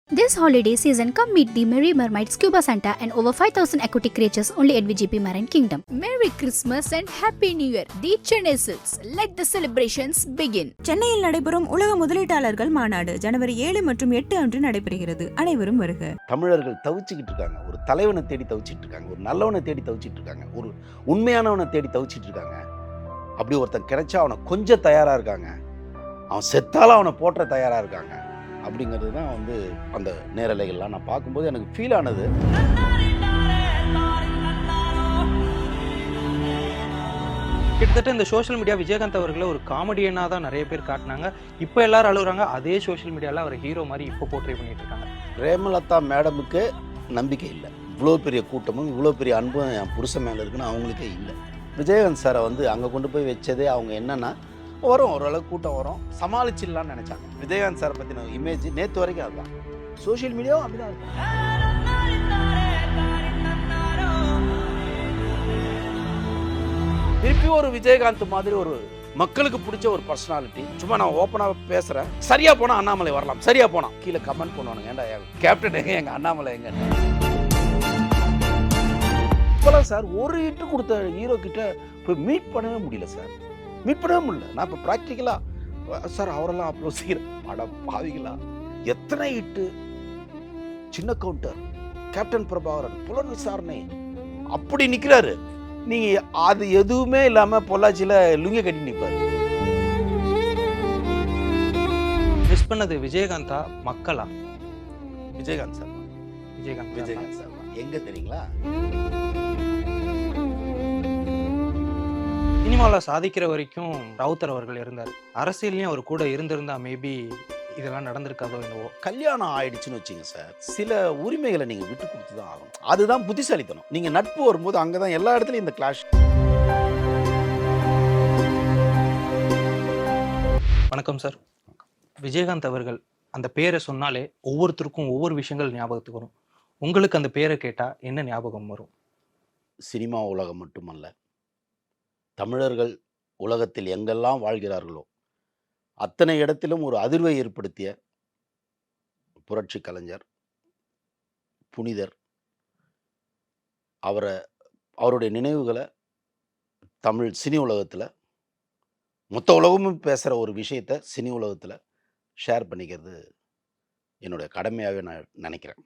This holiday season, come meet the Merry Mermaid Scuba Santa and over 5,000 aquatic creatures only at VGP Marine Kingdom. Merry Christmas and Happy New Year! The Chennai Silks. Let the celebrations begin. சென்னையில் நடைபெறும் உலக முதலீட்டாளர்கள் மாநாடு ஜனவரி 7 மற்றும் 8 அன்று நடைபெறுகிறது. அனைவரும் வருக. தமிழர்கள் தவிச்சுக்கிட்டு இருக்காங்க. ஒரு தலைவனை தேடி தவிச்சிட்டு இருக்காங்க. ஒரு நல்லவனை தேடி தவிச்சிட்டு இருக்காங்க. ஒரு உண்மையானவனை தேடி தவிச்சிட்டு இருக்காங்க. அப்படி ஒருத்தன் கிடைச்சா அவனை கொஞ்சம் தயாராக இருக்காங்க. அவன் செத்தாலும் அவனை போற்ற தயாராக இருக்காங்க. அப்படிங்கிறது தான் அந்த நேரலைகள்லாம் நான் பார்க்கும்போது எனக்கு ஃபீல் ஆனது. கிட்டத்தட்ட இந்த சோஷியல் மீடியா விஜயகாந்த் அவர்களை ஒரு காமெடியனாக தான் நிறைய பேர் காட்டினாங்க. இப்போ எல்லாரும் அழுகுறாங்க. அதே சோஷியல் மீடியாவில் அவர் ஹீரோ மாதிரி இப்போ போர்ட்ரே பண்ணிட்டு இருக்காங்க. பிரேமலதா மேடமுக்கு நம்பிக்கை இல்லை. இவ்வளோ பெரிய கூட்டமும் இவ்வளோ பெரிய அன்பும் என் புருஷன் மேலே இருக்குன்னு அவங்களுக்கே இல்லை. விஜயகாந்த் சாரை அங்கே கொண்டு போய் வச்சதே அவங்க என்னன்னா வரும், ஓரளவுக்கு கூட்டம் வரும், சமாளிச்சிடலான்னு நினச்சாங்க. விஜயகாந்த் சாரை பற்றின இமேஜ் நேற்று வரைக்கும் அதுதான். சோஷியல் மீடியாவும் அப்படிதான் இருக்கும். திருப்பி ஒரு விஜயகாந்த் மாதிரி ஒரு மக்களுக்கு பிடிச்ச ஒரு பர்சனாலிட்டி. சும்மா நான் ஓப்பனாக பேசுகிறேன். சரியா போனால் அண்ணாமலை வரலாம், சரியா போனா கீழே கமெண்ட் பண்ணுவானுங்க, ஏன்டா கேப்டன் எங்க, எங்கள் அண்ணாமலை எங்க. இப்போலாம் சார் ஒரு ஹிட்டு கொடுத்த ஹீரோ கிட்ட போய் மீட் பண்ணவே முடியல சார். மீட் பண்ணவே முடியல. நான் இப்போ ப்ராக்டிக்கலாக சார் அவரெல்லாம் அப்ரோச் செய்கிறேன். அட பாவிகளா, எத்தனை ஹிட்டு, சின்ன கவுண்டர், கேப்டன் பிரபாகரன், புலன் விசாரணை, அப்படி நிற்கிறாரு. நீங்க அது எதுவுமே இல்லாம பொள்ளாச்சியில லுங்கி கட்டி நிற்பாரு. மிஸ் பண்ணது விஜயகாந்தா மக்களா? விஜயகாந்த் சார். விஜயகாந்த் சார் எங்க தெரியுங்களா? சினிமாவில் சாதிக்கிற வரைக்கும் ராவுத்தர் அவர்கள் இருந்தார். அரசியல்லையும் அவர் கூட இருந்திருந்தா மேபி இதெல்லாம் நடந்திருக்காதோ என்னவோ. கல்யாணம் ஆயிடுச்சுன்னு வச்சுங்க சார், சில உரிமைகளை நீங்க விட்டு கொடுத்து தான் ஆகணும். அதுதான் புத்திசாலித்தனம். நீங்க நட்பு வரும்போது அங்கதான் எல்லா இடத்துலயும் இந்த கிளாஷ். வணக்கம் சார். விஜயகாந்த் அவர்கள் அந்த பேரை சொன்னாலே ஒவ்வொருத்தருக்கும் ஒவ்வொரு விஷயங்கள் ஞாபகத்துக்கு வரும். உங்களுக்கு அந்த பேரை கேட்டா என்ன ஞாபகம் வரும்? சினிமா உலகம் மட்டுமல்ல, தமிழர்கள் உலகத்தில் எங்கெல்லாம் வாழ்கிறார்களோ அத்தனை இடத்திலும் ஒரு அதிர்வை ஏற்படுத்திய புரட்சி கலைஞர், புனிதர். அவருடைய நினைவுகளை தமிழ் சினி உலகத்தில், மொத்த உலகமும் பேசுகிற ஒரு விஷயத்தை சினி உலகத்தில் ஷேர் பண்ணிக்கிறது என்னுடைய கடமையாகவே நான் நினைக்கிறேன்.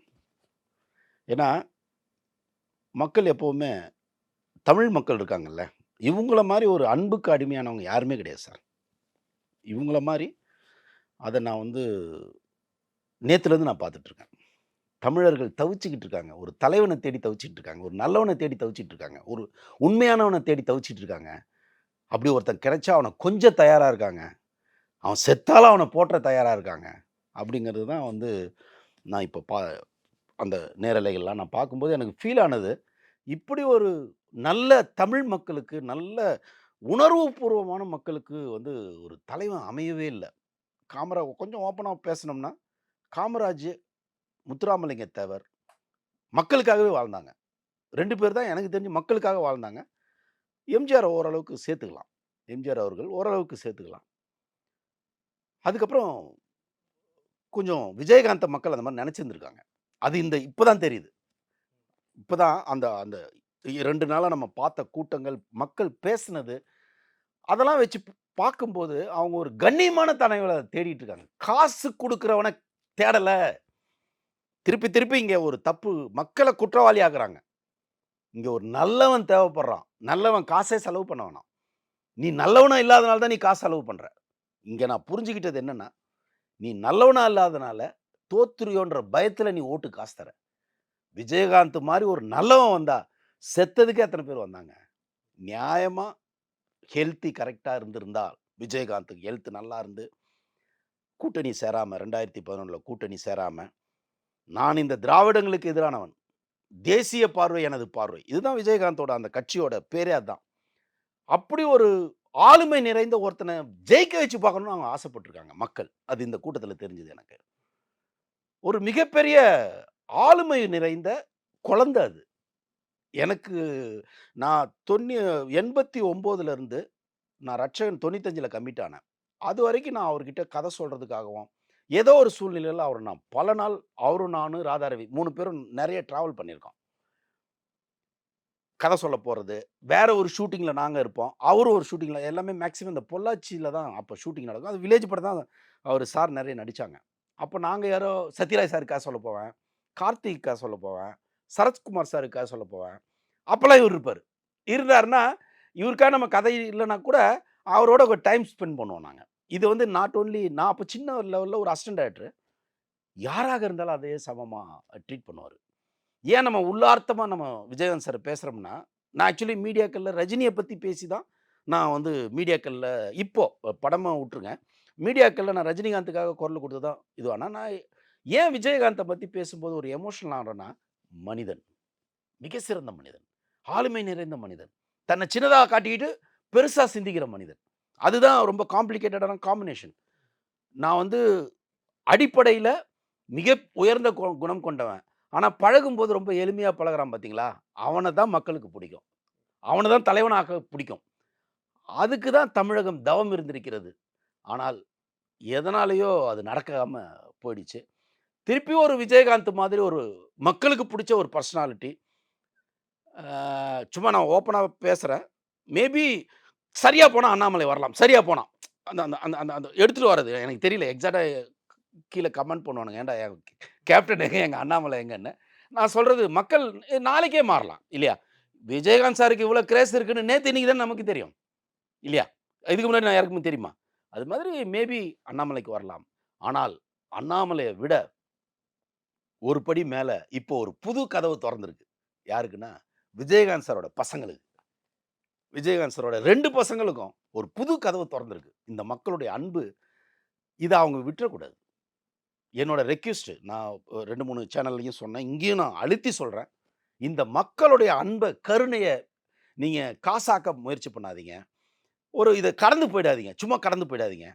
ஏன்னா மக்கள் எப்போவுமே, தமிழ் மக்கள் இருக்காங்கல்ல, இவங்கள மாதிரி ஒரு அன்புக்கு அடிமையானவங்க யாருமே கிடையாது சார். இவங்கள மாதிரி அதை நான் நேற்றுலேருந்து நான் பார்த்துட்ருக்கேன். தமிழர்கள் தவிச்சுக்கிட்டு இருக்காங்க. ஒரு தலைவனை தேடி தவிச்சிட்டு இருக்காங்க. ஒரு நல்லவனை தேடி தவிச்சிட்டு இருக்காங்க. ஒரு உண்மையானவனை தேடி தவிச்சிட்டு இருக்காங்க. அப்படி ஒருத்தன் கிடைச்சா அவனை கொஞ்சம் தயாராக இருக்காங்க. அவன் செத்தாலும் அவனை போற்ற தயாராக இருக்காங்க. அப்படிங்கிறது தான் நான் இப்போ அந்த நேரலைகள்லாம் நான் பார்க்கும்போது எனக்கு ஃபீல் ஆனது. இப்படி ஒரு நல்ல தமிழ் மக்களுக்கு, நல்ல உணர்வுபூர்வமான மக்களுக்கு ஒரு தலைவன் அமையவே இல்லை. கொஞ்சம் ஓப்பனாக பேசணும்னா, காமராஜ், முத்துராமலிங்க தேவர் மக்களுக்காகவே வாழ்ந்தாங்க. 2 பேர் தான் எனக்கு தெரிஞ்சு மக்களுக்காக வாழ்ந்தாங்க. எம்ஜிஆர் ஓரளவுக்கு சேர்த்துக்கலாம். எம்ஜிஆர் அவர்கள் ஓரளவுக்கு சேர்த்துக்கலாம். அதுக்கப்புறம் கொஞ்சம் விஜயகாந்த மக்கள் அந்த மாதிரி நினச்சிருந்துருக்காங்க. அது இப்போதான் தெரியுது. இப்போதான் அந்த அந்த 2 நாளாக நம்ம பார்த்த கூட்டங்கள், மக்கள் பேசுனது, அதெல்லாம் வச்சு பார்க்கும்போது அவங்க ஒரு கண்ணியமான தலைவரை தேடிட்டு இருக்காங்க. காசு கொடுக்குறவனை தேடலை. திருப்பி திருப்பி இங்கே ஒரு தப்பு, மக்களை குற்றவாளி ஆக்குறாங்க. இங்கே ஒரு நல்லவன் தேவைப்படுறான். நல்லவன் காசே செலவு பண்ண வேணாம். நீ நல்லவனா இல்லாதனால தான் நீ காசு செலவு பண்ணுற. இங்கே நான் புரிஞ்சுக்கிட்டது என்னென்னா, நீ நல்லவனா இல்லாதனால தோத்துறியோன்ற பயத்தில் நீ ஓட்டு காசு தர. விஜயகாந்த் மாதிரி ஒரு நல்லவன் வந்தா செத்ததுக்கே எத்தனை பேர் வந்தாங்க. நியாயமாக ஹெல்த்தி கரெக்டாக இருந்திருந்தால், விஜயகாந்துக்கு ஹெல்த் நல்லா இருந்து கூட்டணி சேராமல், 2011 கூட்டணி சேராமல், நான் இந்த திராவிடங்களுக்கு எதிரானவன், தேசிய பார்வை எனது பார்வை, இதுதான் விஜயகாந்தோட அந்த கட்சியோட பேரே. அதுதான். அப்படி ஒரு ஆளுமை நிறைந்த ஒருத்தனை ஜெயிக்க வச்சு பார்க்கணும்னு அவங்க ஆசைப்பட்டிருக்காங்க மக்கள். அது இந்த கூட்டத்தில் தெரிஞ்சது எனக்கு. ஒரு மிகப்பெரிய ஆளுமை நிறைந்த குழந்தை அது. எனக்கு நான் 89 நான் ரட்சகன் 95 கமிட் ஆனேன். அது வரைக்கும் நான் அவர்கிட்ட கதை சொல்கிறதுக்காகவும், ஏதோ ஒரு சூழ்நிலையில அவர நான் பல நாள் அவரும் நானும் ராதாரவி 3 பேரும் நெறைய டிராவல் பண்ணியிருக்கோம். கதை சொல்ல போறது, வேற ஒரு ஷூட்டிங்ல நாங்க இருப்போம். அவரும் ஒரு ஷூட்டிங்ல எல்லாமே மேக்ஸிமம் இந்த பொள்ளாச்சியில தான் அப்ப ஷூட்டிங் நடக்கும். அது வில்லேஜ் படம் தான் அவரு சார் நெறைய நடிச்சாங்க. அப்ப நாங்க யாரோ சத்யராஜ் சார் கதை சொல்ல போவேன், கார்த்திக் கதை சொல்ல போவேன், சரத்குமார் சாருக்கு கதை சொல்ல போவேன். அப்பலாம் இவரு இருப்பாரு. இருந்தாருன்னா, இவருக்காக நம்ம கதை இல்லன்னா கூட அவரோட ஒரு டைம் ஸ்பெண்ட் பண்ணுவோம் நாங்க. இது வந்து நாட் ஒன்லி நான் அப்ப சின்ன லெவல்ல ஒரு அசிஸ்டன்ட் டைரக்டர். யாராக இருந்தாலும் அதே சமமா ட்ரீட் பண்ணுவாரு. ஏன் நம்ம உள்ளார்த்தமா நம்ம விஜயகாந்த் சார் பேசுறோம்னா, நான் ஆக்சுவலி மீடியாக்கள்ல ரஜினிய பத்தி பேசி தான் நான் வந்து மீடியாக்கள்ல இப்போ படமா விட்டுருங்க. மீடியாக்கள்ல நான் ரஜினிகாந்துக்காக குரல் கொடுத்து தான் இது. ஆனா நான் ஏன் விஜயகாந்த பத்தி பேசும்போது ஒரு எமோஷனல் ஆகுறேன்னா, மனிதன். மிக சிறந்த மனிதன். ஆளுமை நிறைந்த மனிதன். தன்னை சின்னதா காட்டிக்கிட்டு பெருசா சிந்திக்கிற மனிதன். அதுதான் ரொம்ப காம்ப்ளிகேட்டடான காம்பினேஷன். நான் வந்து அடிப்படையில மிக உயர்ந்த குணம் கொண்டவன். ஆனா பழகும்போது ரொம்ப எளிமையா பழகுறான் பார்த்தீங்களா? அவன தான் மக்களுக்கு பிடிக்கும். அவன தான் தலைவனாக்க பிடிக்கும். அதுக்கு தான் தமிழகம் தவம் இருந்திருக்கிறது. ஆனால் எதனாலயோ அது நடக்காம போயிடுச்சு. திருப்பி ஒரு விஜயகாந்த் மாதிரி ஒரு மக்களுக்கு பிடிச்ச ஒரு பர்சனாலிட்டி. சும்மா நான் ஓப்பனா பேசுறேன். மேபி சரியா போனா அண்ணாமலை வரலாம். சரியா போனா. அந்த அந்த அந்த அந்த அந்த எடுத்துட்டு வர்றது எனக்கு தெரியல. எக்ஸாக்ட்டா கீழ கமெண்ட் பண்ணுவானுங்க. ஏன்டா கேப்டன் எங்க? எங்க அண்ணாமலை எங்கன்னு. நான் சொல்றது மக்கள் நாளைக்கே மாறலாம். இல்லையா? விஜயகாந்த் சாருக்கு இவ்வளோ கிரேஸ் இருக்குன்னு நேத்து இன்னைக்கு தான் நமக்கு தெரியும். இல்லையா? இதுக்கு முன்னாடி நான் யாருக்குமே தெரியுமா? அது மாதிரி மேபி அண்ணாமலைக்கு வரலாம். ஆனால் அண்ணாமலைய விட ஒரு படி மேல இப்போ ஒரு புது கதவு தொறந்திருக்கு. யாருக்குன்னா, விஜயகாந்த் சாரோட பசங்களுக்கு. விஜயகாந்த் சாரோட 2 பசங்களுக்கும் ஒரு புது கதவு தொறந்திருக்கு. இந்த மக்களுடைய அன்பு, இத அவங்க விட்டுறக்கூடாது. என்னோட ரெக்வெஸ்ட் நான் 2, 3 சேனல்லயும் சொன்னேன். இங்கேயும் நான் அழுத்தி சொல்றேன். இந்த மக்களுடைய அன்ப, கருணைய நீங்க காசாக்க முயற்சி பண்ணாதீங்க. இத கடந்து போயிடாதீங்க. சும்மா கடந்து போயிடாதீங்க.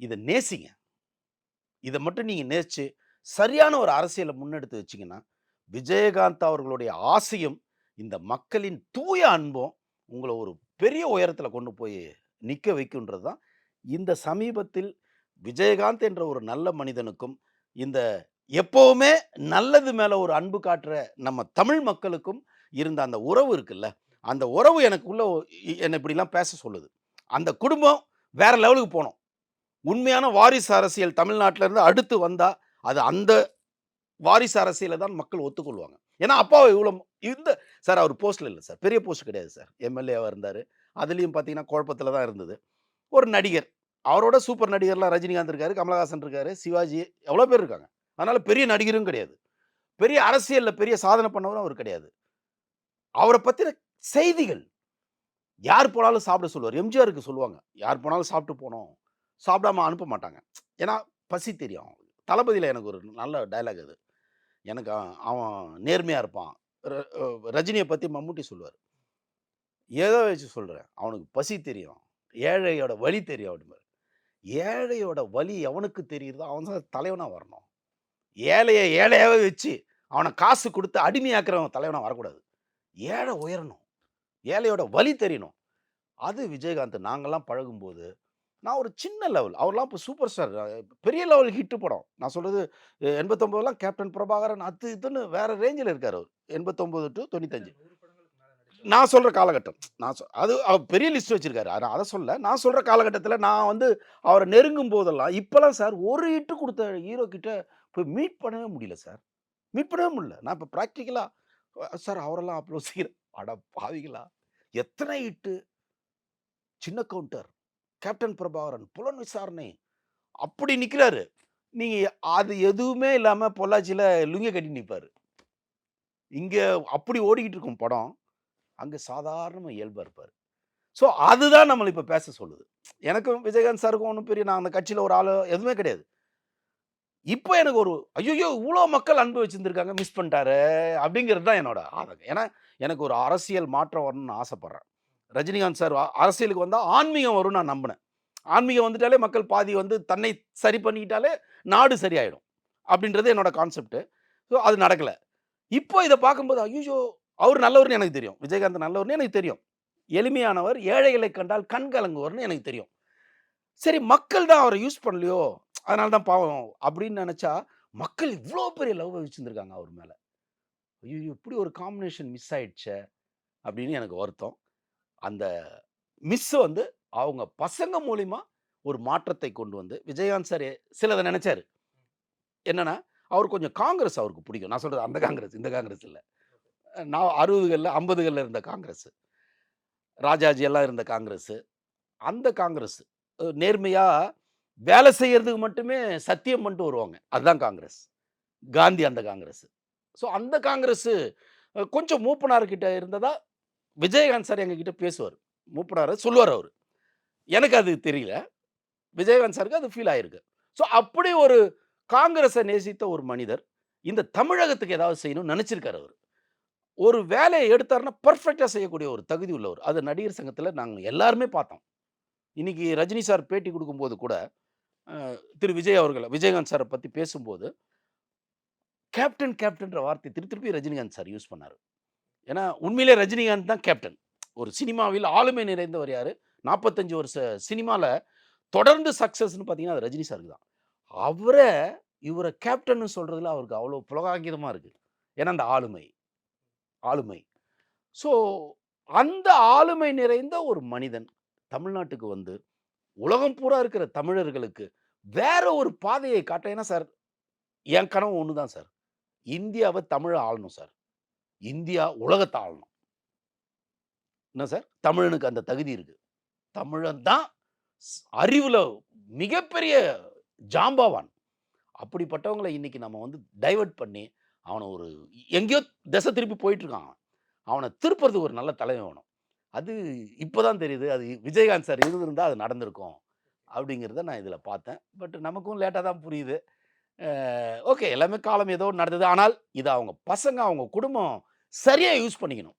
இத நேசிங்க. இத மட்டும் நீங்க நேசிச்சு, சரியான ஒரு அரசியல முன்னெடுத்து வச்சீங்கன்னா, விஜயகாந்த் அவர்களுடைய ஆசையும், இந்த மக்களின் தூய அன்பும் உங்கள ஒரு பெரிய உயரத்துல கொண்டு போய் நிக்க வைக்கும்ன்றது தான், இந்த சமீபத்தில் விஜயகாந்த் என்ற ஒரு நல்ல மனிதனுக்கும், இந்த எப்பவுமே நல்லது மேல ஒரு அன்பு காட்டுற நம்ம தமிழ் மக்களுக்கும் இருந்த அந்த உறவு இருக்குல்ல, அந்த உறவு எனக்குள்ள என்ன இப்படிலாம் பேச சொல்லுது. அந்த குடும்பம் வேற லெவலுக்கு போணும். உண்மையான வாரிசு அரசியல் தமிழ்நாட்டுல இருந்து அடுத்து வந்தா, அது அந்த வாரிசு அரசியல தான் மக்கள் ஒத்துக்கொள்வாங்க. ஏன்னா, அப்பாவ இவ்வளோ இந்த சார் அவர் போஸ்ட்ல இல்ல சார். பெரிய போஸ்ட் கிடையாது சார். எம்எல்ஏவா இருந்தாரு. அதுலயும் பார்த்தீங்கன்னா, குழப்பத்தில தான் இருந்தது. ஒரு நடிகர். அவரோட சூப்பர் நடிகர்லாம் ரஜினிகாந்த் இருக்காரு, கமலஹாசன் இருக்காரு, சிவாஜி எவ்வளோ பேர் இருக்காங்க. அதனால பெரிய நடிகரும் கிடையாது. பெரிய அரசியல்ல பெரிய சாதனை பண்ணவரும் அவர் கிடையாது. அவர பத்தின செய்திகள் யார் போனாலும் சாப்பிட சொல்லுவாரு. எம்ஜிஆருக்கு சொல்லுவாங்க. யார் போனாலும் சாப்பிட்டு போணும். சாப்பிடாம அனுப்ப மாட்டாங்க. ஏன்னா, பசி தெரியும் அவங்களுக்கு. தளபதியில எனக்கு ஒரு நல்ல டயலாக் அது. எனக்கு அவன் நேர்மையா இருப்பான். ர அ ரஜினிய பத்தி மம்முட்டி சொல்லுவாரு. எத வச்சு சொல்றேன்? அவனுக்கு பசி தெரியும். ஏழையோட வலி தெரியும் அப்படிம்பாரு. ஏழையோட வலி எவனுக்கு தெரியுதோ அவன் தான் தலைவனா வரணும். ஏழைய ஏழையாவே வச்சு அவன காசு குடுத்து அடிமையாக்குறவன் தலைவனா வரக்கூடாது. ஏழை உயரணும். ஏழையோட வலி தெரியணும். அது விஜயகாந்த் நாங்கலாம் பழகும்போது, நான் ஒரு சின்ன லெவல். அவர்லாம் இப்ப சூப்பர் ஸ்டார். பெரிய லெவல் ஹிட் படம். நான் சொல்றது 89லாம் கேப்டன் பிரபாகரன் அது இதுன்னு வேற ரேஞ்சில இருக்காரு அவரு. 89 டூ 95. நான் சொல்ற காலகட்டம். நான் அது அவர் பெரிய லிஸ்ட் வச்சிருக்காரு. நான் அத சொல்லல. நான் சொல்ற காலகட்டத்தில நான் வந்து அவர நெருங்கும் போதெல்லாம், இப்பலாம் சார் ஒரு ஹிட் குடுத்த ஹீரோ கிட்ட போய் மீட் பண்ணவே முடியல சார். மீட் பண்ணவே முடியல. நான் இப்ப பிராக்டிகலா சார் அவரெல்லாம் அவ்ளோ சீக்கிரம் அட பாவிகளா! எத்தன ஹிட்டு சின்ன கவுண்டர், கேப்டன் பிரபாகரன், புலன் விசாரணை அப்படி நிக்கிறாரு. நீங்க அது எதுவுமே இல்லாம பொள்ளாச்சியில லுங்கிய கட்டி நிப்பாரு. இங்க அப்படி ஓடிக்கிட்டு இருக்கும் படம். அங்க சாதாரணமா இயல்பா இருப்பாரு. ஸோ அதுதான் நம்மள இப்ப பேச சொல்லுது. எனக்கும் விஜயகாந்த் சாருக்கும் ஒண்ணும் பெரிய நான் அந்த கட்சியில ஒரு ஆளு எதுவுமே கிடையாது. இப்ப எனக்கு ஒரு ஐய்யய்யோ! இவ்ளோ மக்கள் அன்பு வச்சிருந்திருக்காங்க, மிஸ் பண்ணிட்டாரே! அப்படிங்கிறது தான் என்னோட ஆதங்கம். ஏன்னா, எனக்கு ஒரு அரசியல் மாற்றம் வரணும்னு ஆசைப்படுறேன். ரஜினிகாந்த் சார் அரசியலுக்கு வந்தா ஆன்மீகம் வரும்னு நான் நம்பினேன். ஆன்மீகம் வந்துட்டாலே மக்கள் பாதி வந்து தன்னை சரி பண்ணிக்கிட்டாலே நாடு சரியாயிடும். அப்படின்றது என்னோட கான்செப்ட். ஸோ அது நடக்கல. இப்போ இத பார்க்கும்போது ஐய்யய்யோ! அவரு நல்லவர்ன்னு எனக்கு தெரியும். விஜயகாந்த் நல்லவர்ன்னு எனக்கு தெரியும். எளிமையானவர், ஏழைகளை கண்டால் கண் கலங்குவார்ன்னு எனக்கு தெரியும். சரி மக்கள் தான் அவர யூஸ் பண்ணலையோ! அதனால தான் பாவம் அப்படின்னு நினைச்சா மக்கள் இவ்வளோ பெரிய லவ் வச்சிருந்திருக்காங்க அவர் மேல. ஐயோ! இப்படி ஒரு காம்பினேஷன் மிஸ் ஆயிடுச்சே அப்படின்னு எனக்கு வருத்தம். அந்த மிஸ் வந்து அவங்க பசங்க மூலியமா ஒரு மாற்றத்தை கொண்டு வந்து விஜயகாந்த் சார் சிலத நினைச்சாரு. என்னன்னா, அவர் கொஞ்சம் காங்கிரஸ் அவருக்கு பிடிக்கும். நான் சொல்றது அந்த காங்கிரஸ், இந்த காங்கிரஸ் இல்ல. நான் 60கள்ல 50கள்ல இருந்த காங்கிரஸ். ராஜாஜி எல்லாம் இருந்த காங்கிரஸ். அந்த காங்கிரஸ். நேர்மையா வேலை செய்யறதுக்கு மட்டுமே சத்தியம் பண்ணிட்டு வருவாங்க. அதுதான் காங்கிரஸ். காந்தி அந்த காங்கிரஸ். ஸோ அந்த காங்கிரஸ் கொஞ்சம் மூப்பனார் கிட்ட இருந்ததா விஜயகாந்த் சார் எங்ககிட்ட பேசுவாரு. மூப்பனாரு சொல்லுவாரு அவரு. எனக்கு அது தெரியல. விஜயகாந்த் சாருக்கு அது ஃபீல் ஆயிருக்கு. ஸோ அப்படி ஒரு காங்கிரஸ நேசித்த ஒரு மனிதர், இந்த தமிழகத்துக்கு ஏதாவது செய்யணும்னு நெனச்சிருக்காரு அவரு. ஒரு வேலைய எடுத்தாருன்னா பெர்ஃபெக்ட்டா செய்யக்கூடிய ஒரு தகுதி உள்ளவர். அது நடிகர் சங்கத்தில நாங்க எல்லாருமே பார்த்தோம். இன்னைக்கு ரஜினி சார் பேட்டி குடுக்கும்போது கூட, அ திரு விஜய் அவர்கள விஜயகாந்த் சார பத்தி பேசும்போது, கேப்டன் கேப்டன்ற வார்த்தைய திருப்பி திருப்பி ரஜினிகாந்த் சார் யூஸ் பண்ணாரு. ஏன்னா, உண்மையிலே ரஜினிகாந்த் தான் கேப்டன். ஒரு சினிமாவில் ஆளுமை நிறைந்தவர் யாரு? 45 வருஷ சினிமால தொடர்ந்து சக்சஸ்ன்னு பார்த்தீங்கன்னா, அது ரஜினி சாருக்கு தான். அவர இவர கேப்டன்னு சொல்றதுல அவருக்கு அவ்வளோ புலகாங்கிதமா இருக்கு. ஏன்னா, அந்த ஆளுமை, ஆளுமை. ஸோ, அந்த ஆளுமை நிறைந்த ஒரு மனிதன் தமிழ்நாட்டுக்கு வந்து, உலகம் பூரா இருக்கிற தமிழர்களுக்கு வேற ஒரு பாதையை காட்ட ஏன்னா சார், என் கனவு ஒண்ணு தான் சார். இந்தியாவ தமிழ் ஆளணும் சார். இந்தியா உலகத்த ஆளணும். என்ன சார்? தமிழனுக்கு அந்த தகுதி இருக்கு. தமிழன் தான் அறிவுல மிகப்பெரிய ஜாம்பவான். அப்படிப்பட்டவங்கள இன்னைக்கு நம்ம வந்து டைவர்ட் பண்ணி, அவன ஒரு எங்கேயோ திசை திருப்பி போயிட்டு இருக்கான் அவன். அவன திருப்புறதுக்கு ஒரு நல்ல தலைவன் வேணும். அது இப்ப தான் தெரியுது. அது விஜயகாந்த் சார் இருந்திருந்தா அது நடந்திருக்கும். அப்படிங்கிறத நான் இதில பார்த்தேன். பட் நமக்கும் லேட்டா தான் புரியுது. ஓகே எல்லாமே காலம் ஏதோ நடந்தது. ஆனால் இத அவங்க பசங்க, அவங்க குடும்பம் சரியா யூஸ் பண்ணிக்கணும்.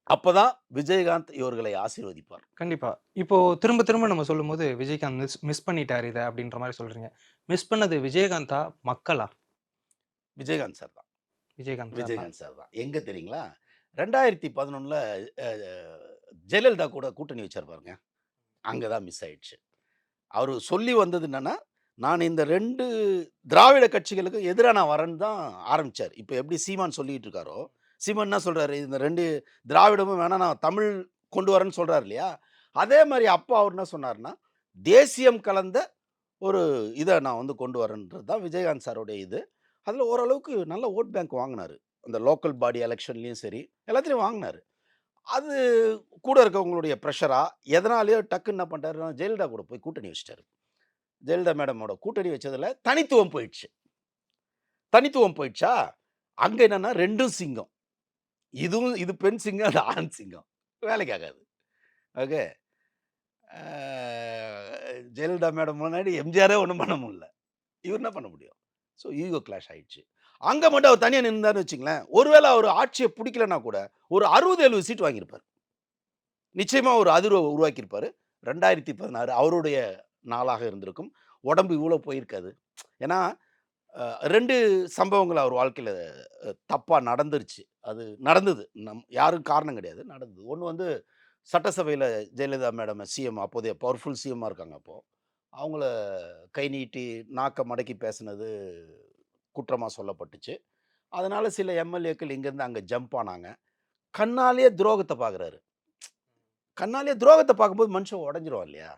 அப்பதான் விஜயகாந்த் இவர்களை ஆசீர்வதிப்பார். கண்டிப்பா. இப்போ திரும்ப திரும்ப நம்ம சொல்லும்போது, விஜயகாந்த் மிஸ் மிஸ் பண்ணிட்டாரு இத அப்படின்ற மாரி சொல்றீங்க. மிஸ் பண்ணது விஜயகாந்தா? மக்களா? விஜயகாந்த் சார் தான். விஜயகாந்த் சார் தான். விஜயகாந்த் சார் தான். எங்க தெரியுங்களா? 2011ல அ ஜெயலலிதா கூட கூட்டணி வச்சாரு பாருங்க. அங்க தான் மிஸ் ஆயிடுச்சு. அவரு சொல்லி வந்தது என்னன்னா, நான் இந்த 2 திராவிட கட்சிகளுக்கு எதிரா நான் வரேன்னு தான் ஆரம்பிச்சாரு. இப்ப எப்படி சீமான் சொல்லிட்டு இருக்காரோ, சீமான் என்ன சொல்றாரு? இந்த 2 திராவிடமும் வேணாம் நான் தமிழ் கொண்டு வரேன்னு சொல்றாரு இல்லையா? அதே மாரி அப்ப அவர் என்ன சொன்னாருன்னா, தேசியம் கலந்த ஒரு இத நான் வந்து கொண்டு வரேன்றது தான் விஜயகாந்த் சாருடைய இது. அதுல ஓரளவுக்கு நல்ல வோட் பேங்க் வாங்குனாரு. அந்த லோக்கல் பாடி எலக்ஷன்லயும் சரி, எல்லாத்துலயும் வாங்குனாரு. அது கூட இருக்கவங்களுடைய பிரஷரா, எதனாலயோ டக்குன்னு என்ன பண்ணிட்டாருன்னா, ஜெயலலிதா கூட போய் கூட்டணி வச்சுட்டாரு. ஜெயலலிதா மேடமோட கூட்டணி வச்சதுல தனித்துவம் போயிடுச்சு. தனித்துவம் போயிடுச்சா, அங்க என்னன்னா 2ம் சிங்கம். இது பெண் சிங்கம், அது ஆண் சிங்கம். வேலைக்கு ஆகாது. ஓகே. அ ஜெயலலிதா மேடம் முன்னாடி எம்ஜிஆரே ஒண்ணும் பண்ண முடியல. இவர் என்ன பண்ண முடியும்? ஸோ ஈகோ கிளாஷ் ஆயிடுச்சு. அங்க மட்டும் அவர் தனியா நின்னாருன்னு வச்சுக்கங்களேன், ஒருவேள அவரு ஆட்சிய புடிக்கலன்னா கூட, ஒரு 60, 70 சீட் வாங்கியிருப்பாரு. நிச்சயமா ஒரு அதிர்வ உருவாக்கியிருப்பாரு. 2016 அவருடைய நாளாக இருந்திருக்கும். உடம்பு இவ்வளோ போயிருக்காது. ஏன்னா, 2 சம்பவங்கள் அவர் வாழ்க்கையில தப்பா நடந்துருச்சு. அது நடந்தது. யாரும் காரணம் கிடையாது. நடந்தது. ஒண்ணு வந்து சட்டசபையில ஜெயலலிதா மேடம் சிஎம் அப்போதைய பவர்ஃபுல் சிஎம்மா இருக்காங்க அப்போ. அவங்கள கை நீட்டி, நாக்க மடக்கி பேசினது குற்றமா சொல்லப்பட்டுச்சு. அதனால சில எம்எல்ஏக்கள் இங்கேருந்து அங்க ஜம்ப் ஆனாங்க. கண்ணாலேயே துரோகத்த பார்க்குறாரு. கண்ணாலேயே துரோகத்த பார்க்கும்போது மனுஷன் உடைஞ்சிருவான் இல்லையா?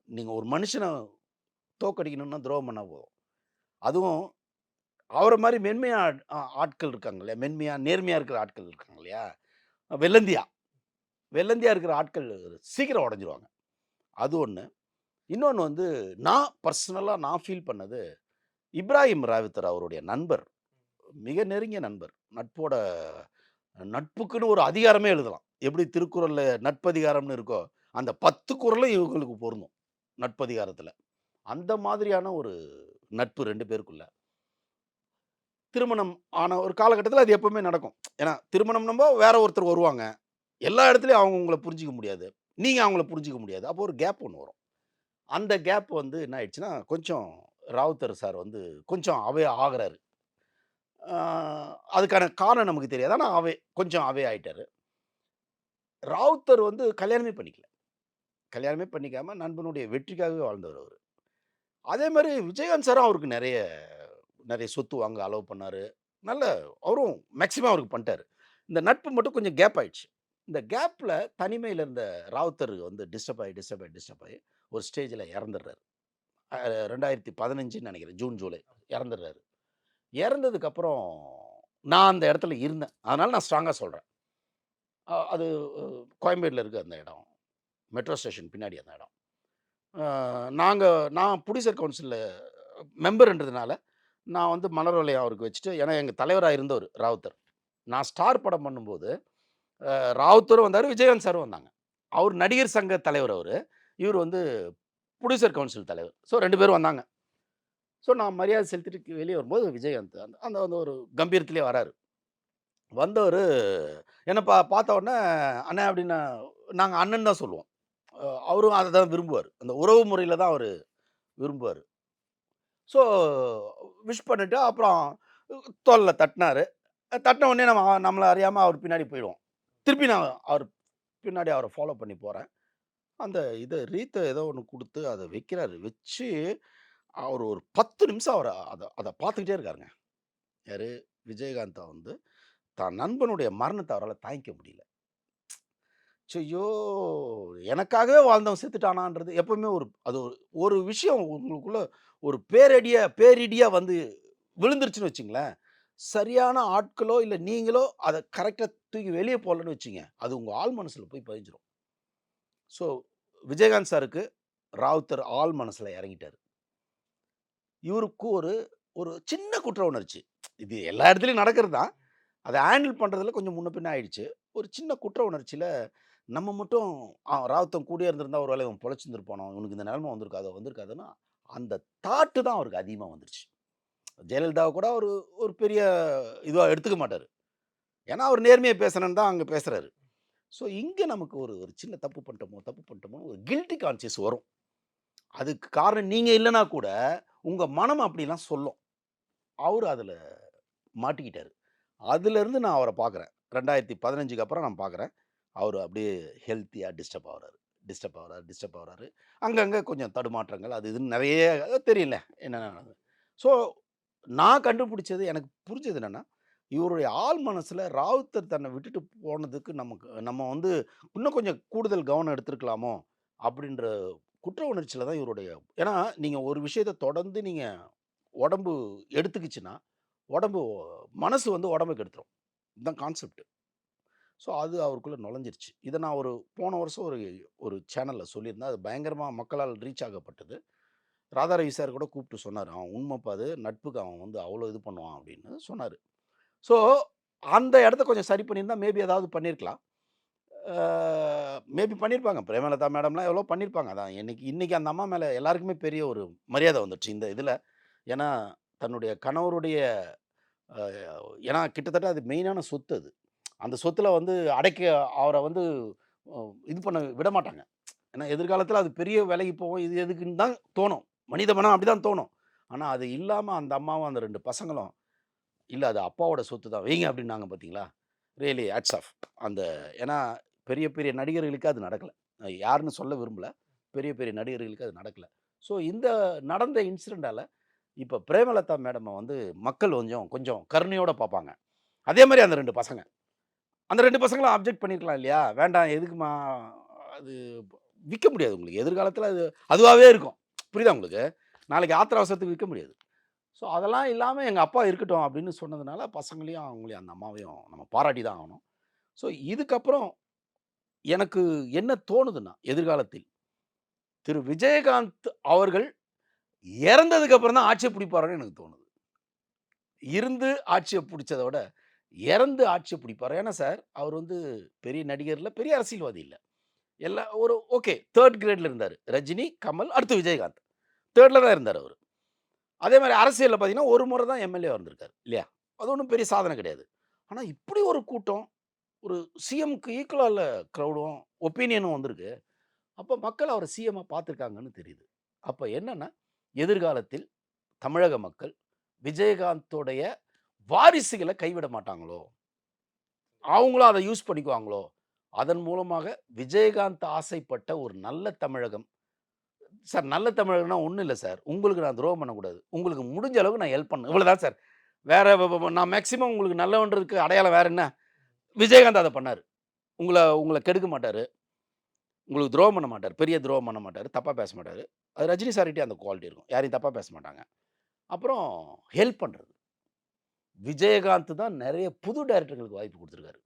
நீங்க ஒரு மனுஷன தோற்கடிக்கணும்னா துரோகம் பண்ணா போதும். அதுவும் அவர மாரி மென்மையா ஆட்கள் இருக்காங்க இல்லையா? மென்மையா, நேர்மையா இருக்கிற ஆட்கள் இருக்காங்க இல்லையா? வெள்ளந்தியா. வெள்ளந்தியா இருக்கிற ஆட்கள் சீக்கிரம் உடைஞ்சிருவாங்க. அது ஒண்ணு. இன்னொன்னு வந்து நான் ஃபீல் பண்ணது, இப்ராஹிம் ராவுத்தர் அவருடைய நண்பர். மிக நெருங்கிய நண்பர். நட்புக்குன்னு ஒரு அதிகாரமே எழுதலாம். எப்படி திருக்குறள்ல நட்பதிகாரம்னு இருக்கோ, அந்த 10 குறளும் இவங்களுக்கு பொருந்தும். நட்பதிகாரத்துல. அந்த மாதிரியான ஒரு நட்பு 2 பேருக்குள்ள. திருமணம் ஆன ஒரு காலகட்டத்தில அது எப்பவுமே நடக்கும். ஏன்னா திருமணம்னம்போ வேற ஒருத்தர் வருவாங்க. எல்லா இடத்துலயும் அவங்க உங்கள புரிஞ்சுக்க முடியாது. நீங்க அவங்கள புரிஞ்சுக்க முடியாது. அப்போ ஒரு கேப் ஒண்ணு வரும். அந்த கேப் வந்து என்ன ஆயிடுச்சுன்னா, கொஞ்சம் ராவுத்தர் சார் வந்து கொஞ்சம் அவே ஆகுறாரு. ஆ அதுக்கான காரணம் நமக்கு தெரியாது. ஆனா கொஞ்சம் அவே ஆயிட்டாரு. ராவுத்தர் வந்து கல்யாணமே பண்ணிக்கல. கல்யாணமே பண்ணிக்காம நண்பனுடைய வெற்றிக்காகவே வாழ்ந்தவர் அவரு. அதே மாரி விஜயகாந்த் சாரும் அவருக்கு நெறைய சொத்து வாங்க அலோவ் பண்ணாரு. நல்ல அவரும் மேக்ஸிமம் அவருக்கு பண்ணிட்டாரு. இந்த நட்பு மட்டும் கொஞ்சம் கேப் ஆயிடுச்சு. இந்த கேப்ல தனிமையில இருந்த ராவுத்தர் வந்து டிஸ்டர்ப் ஆயி ஒரு ஸ்டேஜ்ல இறந்துடுறாரு. 2015ன்னு நெனைக்கிறேன். ஜூன், ஜூலை இறந்துடுறாரு. இறந்ததுக்கப்புறம் நான் அந்த இடத்துல இருந்தேன். அதனால நான் ஸ்ட்ராங்கா சொல்றேன். அது கோயம்பேடுல இருக்கு அந்த இடம். மெட்ரோ ஸ்டேஷன் பின்னாடி அந்த இடம். அ நாங்க நான் புடிசர் கவுன்சில்ல மெம்பர்ன்றதுனால, நான் வந்து மலர் வளையம் அவருக்கு வச்சுட்டு ஏன்னா எங்க தலைவரா இருந்தவரு ராவுத்தர். நான் ஸ்டார் படம் பண்ணும்போது, அ ராவுத்தரும் வந்தாரு, விஜயகாந்த் சாரும் வந்தாங்க. அவரு நடிகர் சங்க தலைவர் அவரு. இவரு வந்து புடிசர் கவுன்சில் தலைவர். ஸோ 2 பேரும் வந்தாங்க. ஸோ நான் மரியாதை செலுத்திட்டு வெளிய வரும்போது விஜயகாந்த் அந்த அந்த அந்த ஒரு கம்பீரத்திலே வராரு. வந்தவரு என்ன பார்த்த உடனே, "அண்ணே" அப்படின்னு நாங்க அண்ணன் தான் சொல்லுவோம். அவரும் அத தான் விரும்புவாரு. அந்த உறவு முறையில தான் அவரு விரும்புவாரு. ஸோ விஷ் பண்ணிட்டு அப்புறம் தோள்ல தட்டினாரு. தட்டின உடனே நம்மள அறியாம அவர் பின்னாடி போயிடுவோம். திருப்பி நான் அவர் பின்னாடி அவர ஃபாலோ பண்ணி போறேன். அந்த ரீத்த ஏதோ ஒண்ணு குடுத்து அத வைக்கிறாரு. வச்சு அவர் ஒரு 10 நிமிஷம் அவர அத அத பார்த்துக்கிட்டே இருக்காருங்க. யாரு? விஜயகாந்த வந்து தான் நண்பனுடைய மரணத்த அவரால தாங்கிக்க முடியல. ஐயோ! எனக்காகவே வாழ்ந்தவன் செத்துட்டானான்றது எப்பவுமே ஒரு விஷயம் உங்களுக்குள்ள ஒரு பேரிடியா வந்து விழுந்துருச்சுன்னு வச்சுங்களேன், சரியான ஆட்களோ, இல்ல நீங்களோ அத கரெக்ட்டா தூக்கி வெளிய போடலன்னு வச்சுங்க, அது உங்க ஆழ் மனசுல போய் பதிஞ்சிரும். ஸோ விஜயகாந்த் சாருக்கு ராவுத்தர் ஆழ் மனசுல இறங்கிட்டாரு. இவருக்கு ஒரு ஒரு சின்ன குற்ற உணர்ச்சி. இது எல்லா இடத்துலயும் நடக்கிறது தான். அத ஹேண்டில் பண்றதுல கொஞ்சம் முன்ன பின்ன ஆயிடுச்சு. ஒரு சின்ன குற்ற உணர்ச்சியில நம்ம மட்டும் ராவுத்தன் கூடயே இருந்திருந்தா ஒரு வேளை இவன் பொழச்சிருந்திருப்பானோ, இவனுக்கு இந்த நிலைமை வந்திருக்காதோ வந்திருக்காதுன்னா, அந்த தாட் தான் அவருக்கு அதிகமா வந்துருச்சு. ஜெயலலிதாவ கூட அவரு ஒரு பெரிய இதுவா எடுத்துக்க மாட்டாரு. ஏன்னா, அவர் நேர்மையா பேசணும்னு தான் அங்க பேசுறாரு. ஸோ, இங்க நமக்கு ஒரு ஒரு சின்ன தப்பு பண்ணிட்டோமோ ஒரு கில்டி கான்ஷியஸ் வரும். அதுக்கு காரணம் நீங்க இல்லன்னா கூட, உங்க மனம் அப்படிலாம் சொல்லும். அவரு அதுல மாட்டிக்கிட்டாரு. அதுலருந்து நான் அவர பார்க்குறேன். 2015க்கு அப்புறம் நான் பார்க்குறேன். அவரு அப்படியே ஹெல்த்தியா டிஸ்டர்ப் ஆகுறாரு. அங்கங்க கொஞ்சம் தடுமாற்றங்கள் அது இதுன்னு நெறைய தெரியல என்ன நடந்தது. ஸோ நான் கண்டுபிடிச்சது எனக்கு புரிஞ்சது என்னன்னா, இவருடைய ஆழ் மனசுல ராவுத்தர் தன்னை விட்டுட்டு போனதுக்கு நம்ம வந்து இன்னும் கொஞ்சம் கூடுதல் கவனம் எடுத்திருக்கலாமோ! அப்படின்ற குற்ற உணர்ச்சியில தான் இவருடைய ஏன்னா நீங்க ஒரு விஷயத்த தொடர்ந்து நீங்க உடம்பு எடுத்துக்கிச்சுன்னா, உடம்பு மனசு வந்து உடம்ப கெடுத்துரும். இதுதான் கான்செப்ட். ஸோ, அது அவருக்குள்ள நுழைஞ்சிருச்சு. இத நான் போன வருஷம் ஒரு ஒரு சேனல்ல சொல்லியிருந்தேன். அது பயங்கரமா மக்களால் ரீச் ஆகப்பட்டது. ராதாரவி சார் கூட கூப்பிட்டு சொன்னாரு. "அவன் உண்மைப்பா அது. நட்புக்கு அவன் வந்து அவ்வளோ இது பண்ணுவான்" அப்படின்னு சொன்னாரு. ஸோ, அந்த இடத்த கொஞ்சம் சரி பண்ணியிருந்தா மேபி ஏதாவது பண்ணியிருக்கலாம். ஆ மேபி பண்ணியிருப்பாங்க. பிரேமலதா மேடம்லாம் எவ்வளோ பண்ணியிருப்பாங்க. அதான் இன்னைக்கு அந்த அம்மா மேல எல்லாருக்குமே பெரிய ஒரு மரியாதை வந்துருச்சு இந்த இதுல. ஏன்னா, தன்னுடைய கணவருடைய அ ஏன்னா கிட்டத்தட்ட அது மெயினான சொத்து அது. அந்த சொத்துல வந்து அவர வந்து அ இது பண்ண விடமாட்டாங்க. ஏன்னா எதிர்காலத்துல அது பெரிய விலைக்கு போகும். இது எதுக்குன்னு தான் தோணும். மனித மனம் அப்படிதான் தோணும். ஆனா அது இல்லாம அந்த அம்மாவும், அந்த 2 பசங்களும், "இல்ல அது அப்பாவோட சொத்து தான். வைங்க" அப்படின்னாங்க பார்த்தீங்களா? Really hats off. அந்த ஏன்னா பெரிய பெரிய நடிகர்களுக்கு அது நடக்கல. யாருன்னு சொல்ல விரும்பல. பெரிய பெரிய நடிகர்களுக்கு அது நடக்கல. ஸோ இந்த நடந்த இன்சிடென்ட்டால இப்ப பிரேமலதா மேடம வந்து மக்கள் கொஞ்சம் கொஞ்சம் கருணையோட பார்ப்பாங்க. அதே மாரி அந்த 2 பசங்க. அந்த 2 பசங்களும் அப்ஜெக்ட் பண்ணியிருக்கலாம் இல்லையா? வேண்டாம் எதுக்கும்மா? அது விக்க முடியாது உங்களுக்கு. எதிர்காலத்தில அதுவாவே இருக்கும். புரியுதா உங்களுக்கு? நாளைக்கு ஆத்திர அவசரத்துக்கு விக்க முடியாது. ஸோ அதெல்லாம் இல்லாம எங்க அப்பா இருக்கட்டும் அப்படின்னு சொன்னதுனால, பசங்களையும், அவங்களையும் அந்த அம்மாவையும் நம்ம பாராட்டி தான் ஆகணும். ஸோ இதுக்கப்புறம் எனக்கு என்ன தோணுதுன்னா, எதிர்காலத்தில் திரு விஜயகாந்த் அவர்கள் இறந்ததுக்கு அப்புறம் தான் ஆட்சிய பிடிப்பாருன்னு எனக்கு தோணுது. இருந்து ஆட்சிய பிடிச்சத விட, இறந்து ஆட்சிய பிடிப்பாரு. ஏன்னா சார், அவர் வந்து பெரிய நடிகர் இல்ல, பெரிய அரசியல்வாதி இல்ல. ஒரு ஓகே 3 கிரேட்ல இருந்தாரு. ரஜினி, கமல், அடுத்து விஜயகாந்த். 3ல தான் இருந்தாரு அவரு. அதே மாரி அரசியல்ல பார்த்தீங்கன்னா, ஒரு முறை தான் எம்.எல்.ஏ வந்திருக்காரு. இல்லையா? அது ஒண்ணும் பெரிய சாதனை கிடையாது. ஆனா இப்படி ஒரு கூட்டம், ஒரு சிஎம்க்கு ஈக்குவலா உள்ள கிரவுடும், ஒப்பீனியனும் வந்திருக்கு. அப்ப மக்கள் அவர சிஎம்மா பார்த்துருக்காங்கன்னு தெரியுது. அப்ப என்னன்னா, எதிர்காலத்தில் தமிழக மக்கள் விஜயகாந்தோடைய வாரிசுகள கைவிட மாட்டாங்களோ! அவங்களும் அத யூஸ் பண்ணிக்குவாங்களோ! அதன் மூலமாக விஜயகாந்த் ஆசைப்பட்ட ஒரு நல்ல தமிழகம் சார் நல்ல தமிழர்னா ஒண்ணும் இல்ல சார். உங்களுக்கு நான் துரோகம் பண்ணக்கூடாது. உங்களுக்கு முடிஞ்ச அளவுக்கு நான் ஹெல்ப் பண்ணணும். இவ்வளவுதான் சார். வேற நான் மேக்ஸிமம் உங்களுக்கு நல்லவன்றதுக்கு அடையாளம் வேற என்ன? விஜயகாந்த் அத பண்ணாரு. உங்கள உங்கள கெடுக்க மாட்டாரு. உங்களுக்கு துரோகம் பண்ண மாட்டாரு. பெரிய துரோகம் பண்ண மாட்டாரு. தப்பா பேச மாட்டாரு. அது ரஜினி சார்கிட்டயும் அந்த குவாலிட்டி இருக்கும். யாரையும் தப்பா பேச மாட்டாங்க. அப்புறம் ஹெல்ப் பண்றது. விஜயகாந்த் தான் நெறைய புது டைரக்டர்களுக்கு வாய்ப்பு குடுத்திருக்காரு.